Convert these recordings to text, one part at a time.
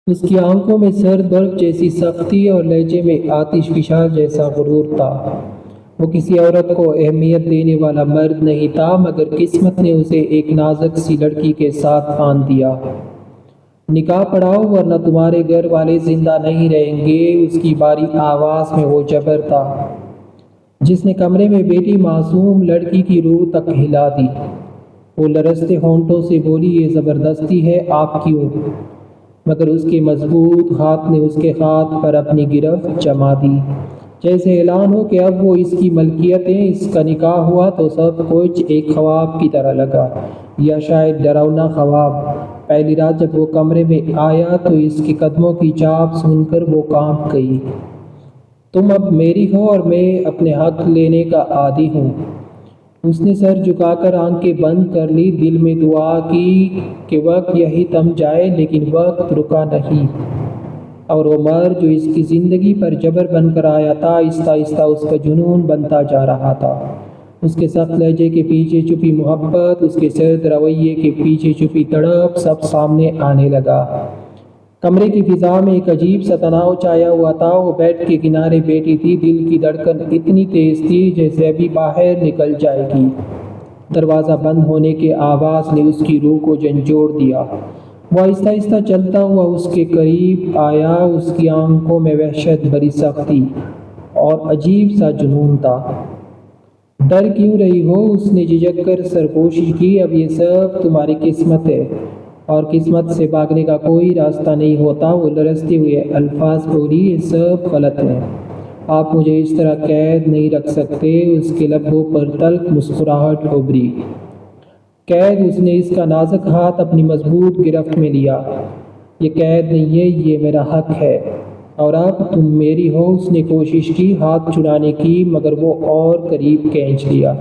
اس کی آنکھوں میں سرد برف جیسی سختی اور لہجے میں آتش فشاں جیسا غرور تھا۔ وہ کسی عورت کو اہمیت دینے والا مرد نہیں تھا، مگر قسمت نے اسے ایک نازک سی لڑکی کے ساتھ باندھ دیا۔ نکاح پڑھاؤ ورنہ تمہارے گھر والے زندہ نہیں رہیں گے، اس کی باریک آواز میں وہ جبر تھا جس نے کمرے میں بیٹھی معصوم لڑکی کی روح تک ہلا دی۔ وہ لرزتے ہونٹوں سے بولی، یہ زبردستی ہے، آپ کیوں؟ مگر اس کے مضبوط ہاتھ نے اس کے ہاتھ پر اپنی گرفت جما دی، جیسے اعلان ہو کہ اب وہ اس کی ملکیت ہے۔ اس کا نکاح ہوا تو سب کچھ ایک خواب کی طرح لگا، یا شاید ڈراؤنا خواب۔ پہلی رات جب وہ کمرے میں آیا تو اس کے قدموں کی چاپ سن کر وہ کانپ گئی۔ تم اب میری ہو اور میں اپنے حق لینے کا عادی ہوں۔ اس نے سر جھکا کر آنکھیں بند کر لی، دل میں دعا کی کہ وقت یہی تھم جائے، لیکن وقت رکا نہیں، اور وہ مرد جو اس کی زندگی پر جبر بن کر آیا تھا آہستہ آہستہ اس کا جنون بنتا جا رہا تھا۔ اس کے سخت لہجے کے پیچھے چھپی محبت، اس کے سرد رویے کے پیچھے چھپی تڑپ، سب سامنے آنے لگا۔ کمرے کی فضا میں ایک عجیب سا تناؤ چھایا ہوا تھا۔ وہ بیڈ کے کنارے بیٹھی تھی، دل کی دھڑکن اتنی تیز تھی جیسے ابھی باہر نکل جائے گی۔ دروازہ بند ہونے کے آواز نے اس کی روح کو جھنجھوڑ دیا۔ وہ آہستہ آہستہ چلتا ہوا اس کے قریب آیا، اس کی آنکھوں میں وحشت بھری سختی اور عجیب سا جنون تھا۔ ڈر کیوں رہی ہو؟ اس نے جھجک کر سرپوشی کی۔ اب یہ سب تمہاری قسمت ہے، اور قسمت سے بھاگنے کا کوئی راستہ نہیں ہوتا۔ وہ لرزتے ہوئے الفاظ بولی، یہ سب غلط ہے، آپ مجھے اس طرح قید نہیں رکھ سکتے۔ اس کے لبوں پر تلخ مسکراہٹ ابھری۔ قید؟ اس نے اس کا نازک ہاتھ اپنی مضبوط گرفت میں لیا۔ یہ قید نہیں ہے، یہ میرا حق ہے، اور اب تم میری ہو۔ اس نے کوشش کی ہاتھ چھڑانے کی، مگر وہ اور قریب کھینچ لیا۔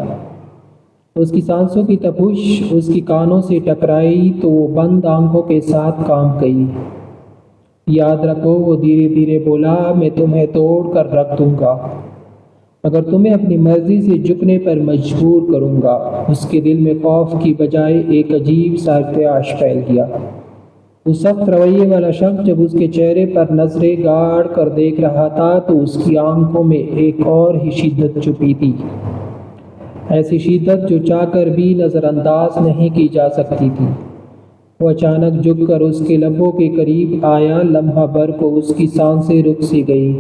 اس کی سانسوں کی تپش اس کی کانوں سے ٹکرائی تو وہ بند آنکھوں کے ساتھ کانپ گئی۔ یاد رکھو، وہ دھیرے دھیرے بولا، میں تمہیں توڑ کر رکھ دوں گا، مگر تمہیں اپنی مرضی سے جھکنے پر مجبور کروں گا۔ اس کے دل میں خوف کی بجائے ایک عجیب سا ارتعاش پھیل گیا۔ وہ سخت رویے والا شخص جب اس کے چہرے پر نظریں گاڑ کر دیکھ رہا تھا تو اس کی آنکھوں میں ایک اور ہی شدت چھپی تھی، ایسی شدت جو چاہ کر بھی نظر انداز نہیں کی جا سکتی تھی۔ وہ اچانک جھک کر اس کے لبوں کے قریب آیا، لمحہ بھر کو اس کی سانسیں رک سی گئی۔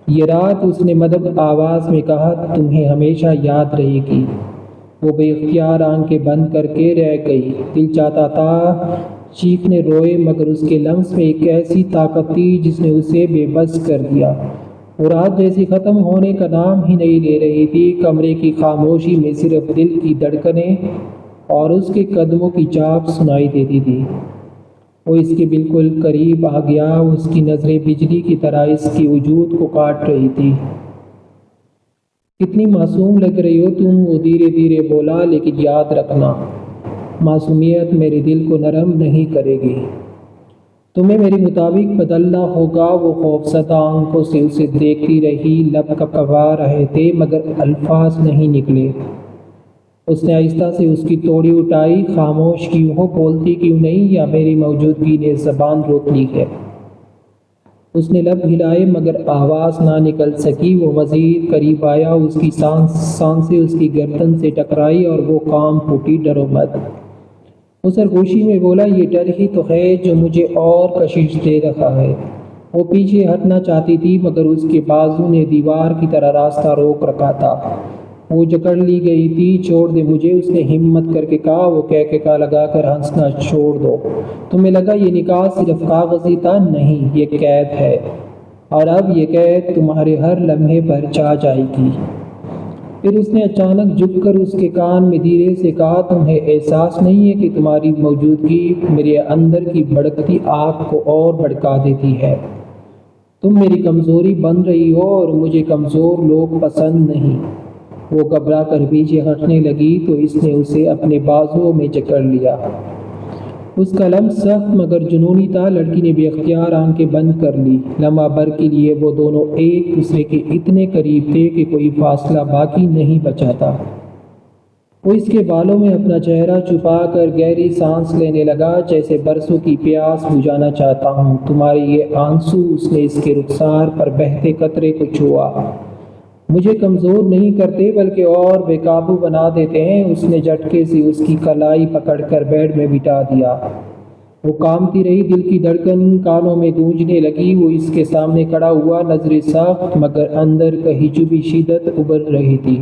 یہ رات، اس نے مدب آواز میں کہا، تمہیں ہمیشہ یاد رہے گی۔ وہ بے اختیار آنکھیں بند کر کے رہ گئی۔ دل چاہتا تھا چیخنے روئے، مگر اس کے لمس میں ایک ایسی طاقت تھی جس نے اسے بے بس کر دیا۔ وہ رات جیسی ختم ہونے کا نام ہی نہیں لے رہی تھی۔ کمرے کی خاموشی میں صرف دل کی دھڑکنیں اور اس کے قدموں کی چاپ سنائی دیتی تھی۔ وہ اس کے بالکل قریب آ گیا، اس کی نظریں بجلی کی طرح اس کے وجود کو کاٹ رہی تھی۔ کتنی معصوم لگ رہی ہو تم، وہ دھیرے دھیرے بولا، لیکن یاد رکھنا، معصومیت میرے دل کو نرم نہیں کرے گی۔ تمہیں میرے مطابق بدلنا ہوگا۔ وہ خوفزدہ آنکھوں سے اسے دیکھتی رہی، لب کپکپا رہے تھے مگر الفاظ نہیں نکلے۔ اس نے آہستہ سے اس کی توڑی اٹھائی، خاموش کیوں ہو، بولتی کیوں نہیں، یا میری موجودگی نے زبان روک لی ہے؟ اس نے لب ہلائے مگر آواز نہ نکل سکی۔ وہ مزید قریب آیا، اس کی سانسیں اس کی گردن سے ٹکرائی اور وہ کانپ اٹھی۔ ڈرو مت، وہ سرگوشی میں بولا، یہ ڈر ہی تو ہے جو مجھے اور کشش دے رہا ہے۔ وہ پیچھے ہٹنا چاہتی تھی مگر اس کے بازو نے دیوار کی طرح راستہ روک رکھا تھا۔ وہ جکڑ لی گئی تھی۔ چھوڑ دے مجھے، اس نے ہمت کر کے کہا۔ وہ کہکہا لگا کر ہنسنا چھوڑ دو۔ تمہیں لگا یہ نکاح صرف کاغذی تھا؟ نہیں، یہ قید ہے، اور اب یہ قید تمہارے ہر لمحے پر چھا جائے گی۔ پھر اس نے اچانک جھک کر اس کے کان میں دھیرے سے کہا، تمہیں احساس نہیں ہے کہ تمہاری موجودگی میرے اندر کی بھڑکتی آگ کو اور بھڑکا دیتی ہے؟ تم میری کمزوری بن رہی ہو، اور مجھے کمزور لوگ پسند نہیں۔ وہ گھبرا کر پیچھے ہٹنے لگی تو اس نے اسے اپنے بازوؤں میں جکڑ لیا۔ اس کا لمس سخت مگر جنونی تھا۔ لڑکی نے بے اختیار آنکھیں بند کر لی۔ لمحہ بھر کے لیے وہ دونوں ایک دوسرے کے اتنے قریب تھے کہ کوئی فاصلہ باقی نہیں بچا تھا۔ وہ اس کے بالوں میں اپنا چہرہ چھپا کر گہری سانس لینے لگا، جیسے برسوں کی پیاس بجھانا چاہتا ہوں۔ تمہارے یہ آنسو، اس نے اس کے رخسار پر بہتے قطرے کو چھوا، مجھے کمزور نہیں کرتے بلکہ اور بے قابو بنا دیتے ہیں۔ اس نے جھٹکے سے اس کی کلائی پکڑ کر بیڈ میں بٹھا دیا۔ وہ کانپتی رہی، دل کی دھڑکن کانوں میں گونجنے لگی۔ وہ اس کے سامنے کھڑا ہوا، نظریں سخت مگر اندر کہیں چھپی شدت ابھر رہی تھی۔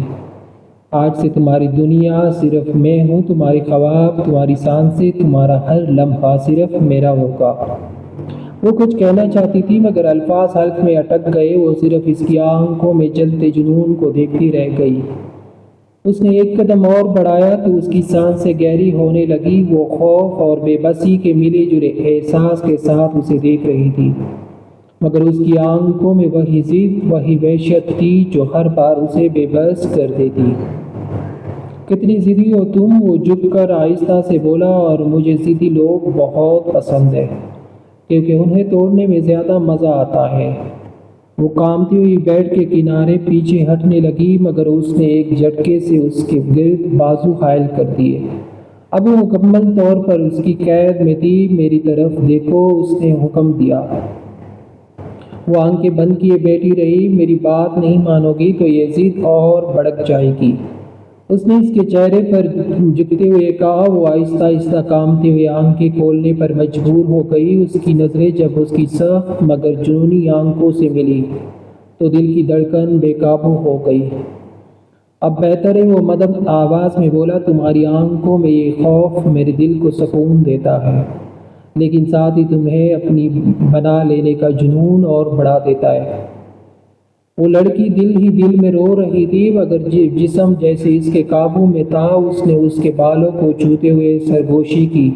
آج سے تمہاری دنیا صرف میں ہوں، تمہارے خواب، تمہاری سانسیں، تمہارا ہر لمحہ صرف میرا ہوگا۔ وہ کچھ کہنا چاہتی تھی مگر الفاظ حلق میں اٹک گئے۔ وہ صرف اس کی آنکھوں میں جلتے جنون کو دیکھتی رہ گئی۔ اس نے ایک قدم اور بڑھایا تو اس کی سانسیں گہری ہونے لگی۔ وہ خوف اور بے بسی کے ملے جلے احساس کے ساتھ اسے دیکھ رہی تھی، مگر اس کی آنکھوں میں وہی ضد، وہی وحشت تھی جو ہر بار اسے بے بس کر دیتی۔ کتنی ضدی ہو تم، وہ جھک کر آہستہ سے بولا، اور مجھے ضدی لوگ بہت پسند ہیں کیونکہ انہیں توڑنے میں زیادہ مزہ آتا ہے۔ وہ کانپتی ہوئی بیڈ کے کنارے پیچھے ہٹنے لگی، مگر اس نے ایک جھٹکے سے اس کے گرد بازو حائل کر دیے۔ اب وہ مکمل طور پر اس کی قید میں تھی۔ میری طرف دیکھو، اس نے حکم دیا۔ وہ آنکھیں بند کیے بیٹھی رہی۔ میری بات نہیں مانو گی تو یہ ضد اور بڑک جائے گی، اس نے اس کے چہرے پر جھکتے ہوئے کہا۔ وہ آہستہ آہستہ کانپتے ہوئے آنکھیں کھولنے پر مجبور ہو گئی۔ اس کی نظریں جب اس کی سخت مگر جنونی آنکھوں سے ملی تو دل کی دھڑکن بے قابو ہو گئی۔ اب بہتر ہے، وہ مدھم آواز میں بولا، تمہاری آنکھوں میں یہ خوف میرے دل کو سکون دیتا ہے، لیکن ساتھ ہی تمہیں اپنی بنا لینے کا جنون اور بڑھا دیتا ہے۔ وہ لڑکی دل ہی دل میں رو رہی تھی مگر جسم جیسے اس کے قابو میں تھا۔ اس نے اس کے بالوں کو چھوتے ہوئے سرگوشی کی،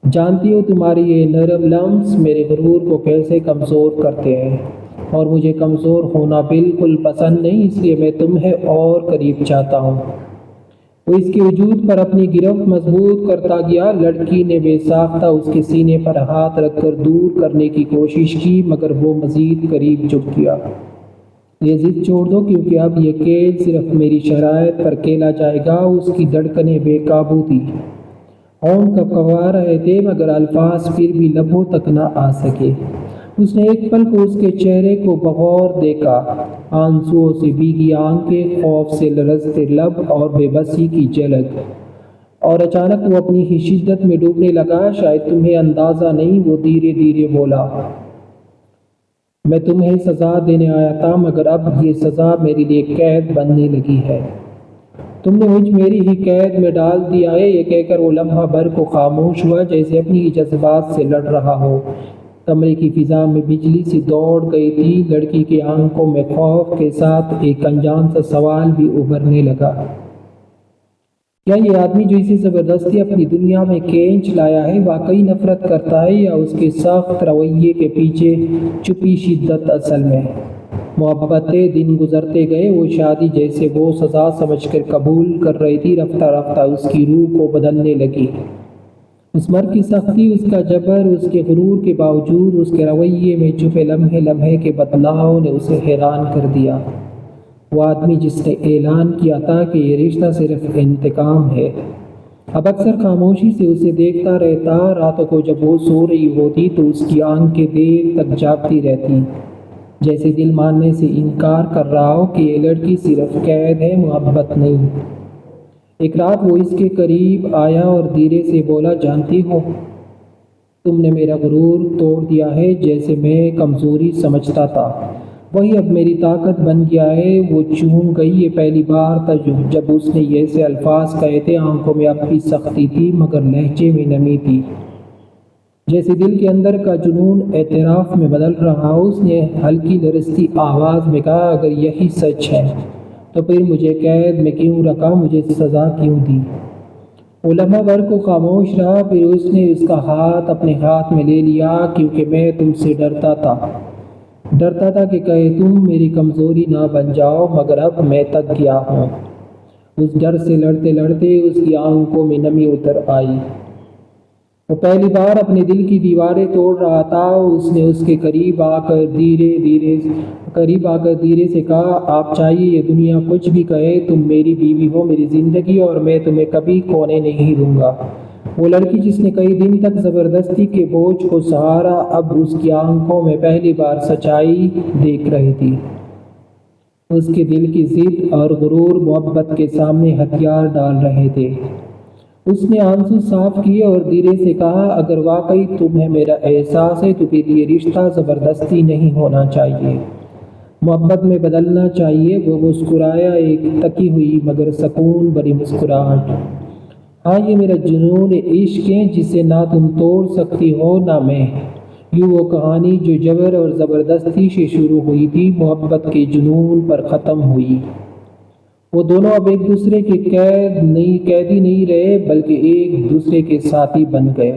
جانتی ہو تمہاری یہ نرم لمس میرے غرور کو کیسے کمزور کرتے ہیں، اور مجھے کمزور ہونا بالکل پسند نہیں، اس لیے میں تمہیں اور قریب چاہتا ہوں۔ وہ اس کے وجود پر اپنی گرفت مضبوط کرتا گیا۔ لڑکی نے بے ساختہ اس کے سینے پر ہاتھ رکھ کر دور کرنے کی کوشش کی مگر وہ مزید قریب جھک گیا۔ یہ ضد چھوڑ دو کیونکہ اب یہ قید صرف میری شرائط پر کھیلا جائے گا۔ اس کی دھڑکنیں بے قابو تھی، ہونٹ کپکپا رہے تھے مگر الفاظ پھر بھی لبوں تک نہ آ سکے۔ اس نے ایک پل کو اس کے چہرے کو بغور دیکھا، آنسوؤں سے بھیگی آنکھیں، خوف سے لرزتے لب اور بے بسی کی جھلک، اور اچانک وہ اپنی ہی شدت میں ڈوبنے لگا۔ شاید تمہیں اندازہ نہیں، وہ دھیرے دھیرے بولا، میں تمہیں سزا دینے آیا تھا مگر اب یہ سزا میرے لیے قید بننے لگی ہے، تم نے مجھ میری ہی قید میں ڈال دیا ہے۔ یہ کہہ کر وہ لمحہ بھر کو خاموش ہوا، جیسے اپنی ہی جذبات سے لڑ رہا ہو۔ کمرے کی فضا میں بجلی سی دوڑ گئی تھی۔ لڑکی کے آنکھوں میں خوف کے ساتھ ایک انجان سا سوال بھی ابھرنے لگا، کیا یہ آدمی جو اسے زبردستی اپنی دنیا میں کھینچ لایا ہے واقعی نفرت کرتا ہے، یا اس کے سخت رویے کے پیچھے چھپی شدت اصل میں محبتیں؟ دن گزرتے گئے، وہ شادی جیسے وہ سزا سمجھ کر قبول کر رہی تھی، رفتہ رفتہ اس کی روح کو بدلنے لگی۔ اس مرد کی سختی، اس کا جبر، اس کے غرور کے باوجود اس کے رویے میں چھپے لمحے لمحے کے بدلاؤ نے اسے حیران کر دیا۔ وہ آدمی جس نے اعلان کیا تھا کہ یہ رشتہ صرف انتقام ہے، اب اکثر خاموشی سے اسے دیکھتا رہتا۔ راتوں کو جب وہ سو رہی ہوتی تو اس کی آنکھیں دیر تک جاگتی رہتی، جیسے دل ماننے سے انکار کر رہا ہو کہ یہ لڑکی صرف قید ہے، محبت نہیں۔ ایک رات وہ اس کے قریب آیا اور دھیرے سے بولا، جانتی ہو تم نے میرا غرور توڑ دیا ہے، جیسے میں کمزوری سمجھتا تھا وہی اب میری طاقت بن گیا ہے۔ وہ چون گئی، یہ پہلی بار تھا جب اس نے ایسے الفاظ کہے تھے۔ آنکھوں میں اب بھی سختی تھی مگر لہجے میں نمی تھی، جیسے دل کے اندر کا جنون اعتراف میں بدل رہا ہو۔ اس نے ہلکی لرزتی آواز میں کہا، اگر یہی سچ ہے تو پھر مجھے قید میں کیوں رکھا، مجھے سزا کیوں دی؟ وہ لمحہ بھر کو خاموش رہا، پھر اس نے اس کا ہاتھ اپنے ہاتھ میں لے لیا، کیونکہ میں تم سے ڈرتا تھا کہ کہیں تم میری کمزوری نہ بن جاؤ، مگر اب میں تک گیا ہوں۔ اس ڈر سے لڑتے لڑتے اس کی آنکھوں میں نمی اتر آئی۔ وہ پہلی بار اپنے دل کی دیواریں توڑ رہا تھا۔ اس نے اس کے قریب آ کر دھیرے سے کہا، آپ چاہیے یہ دنیا کچھ بھی کہے، تم میری بیوی ہو، میری زندگی، اور میں تمہیں کبھی کھونے نہیں دوں گا۔ وہ لڑکی جس نے کئی دن تک زبردستی کے بوجھ کو سہارا، اب اس کی آنکھوں میں پہلی بار سچائی دیکھ رہی تھی۔ اس کے دل کی ضد اور غرور محبت کے سامنے ہتھیار ڈال رہے تھے۔ اس نے آنسو صاف کیے اور دھیرے سے کہا، اگر واقعی تمہیں میرا احساس ہے تو پھر یہ رشتہ زبردستی نہیں ہونا چاہیے، محبت میں بدلنا چاہیے۔ وہ مسکرایا، ایک تکی ہوئی مگر سکون بھری مسکراہٹ۔ ہاں، یہ میرا جنون عشق ہے جسے نہ تم توڑ سکتی ہو نہ میں۔ یوں وہ کہانی جو جبر اور زبردستی سے شروع ہوئی تھی، محبت کے جنون پر ختم ہوئی۔ وہ دونوں اب ایک دوسرے کے قیدی نہیں رہے، بلکہ ایک دوسرے کے ساتھی بن گئے۔